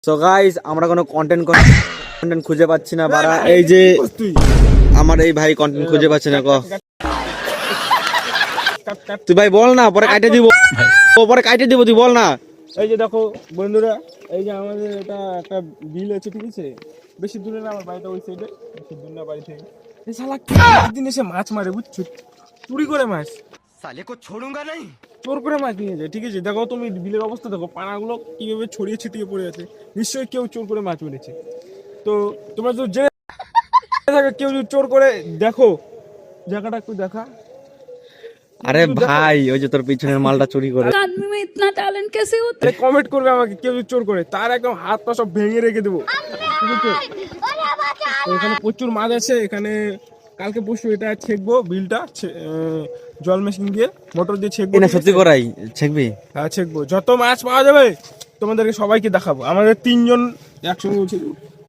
So guys আমরা কোনো content খুঁজে পাচ্ছি না বাড়া। এই যে আমার এই ভাই কন্টেন্ট খুঁজে পাচ্ছে না। তুই ভাই বল না, পরে কাটে দিব, পরে কাটে দিব, তুই বল না। এই যে দেখো বন্ধুরা, এই যে আমাদের এটা একটা বিল আছে, ঠিক আছে? বেশি দূরে না, আমার বাড়িটা ওই সাইডে, বেশি দূর না বাড়ি থেকে। এই শালা একদিন এসে মাছ মারে, বুঝছো, চুরি করে মাছ, साले को छोड़ूंगा नहीं। চোর করে মাছ নিয়ে যায়, ঠিক আছে? দেখো তুমি বিলের অবস্থা দেখো, পানাগুলো কিভাবে ছড়িয়ে ছিটিয়ে পড়ে আছে। নিশ্চয়ই কেউ চোর করে মাছ মেরেছে। তো তোমরা যদি জেনে থাকে কেউ যদি চোর করে, দেখো জায়গাটা একটু দেখা। আরে ভাই ওই যে তোর পিছনের মালটা চুরি করে। आदमी में इतना टैलेंट कैसे होता है? কমেন্ট করবে আমাকে, কেউ যদি চোর করে তার একদম হাত পা সব ভেঙে রেখে দেবো, ঠিক আছে? তো এখানে প্রচুর মাছ আছে। এখানে কালকে পরশু এটা ছেঁকবো, বিলটা জল মেশিন দিয়ে, মোটর দিয়ে ছেঁকবো। না সত্যি করাই ছেকবি? হ্যাঁ ছেঁকবো, যত মাছ পাওয়া যাবে তোমাদেরকে সবাইকে দেখাবো। আমাদের 3 জন একসঙ্গে ছেঁকবো।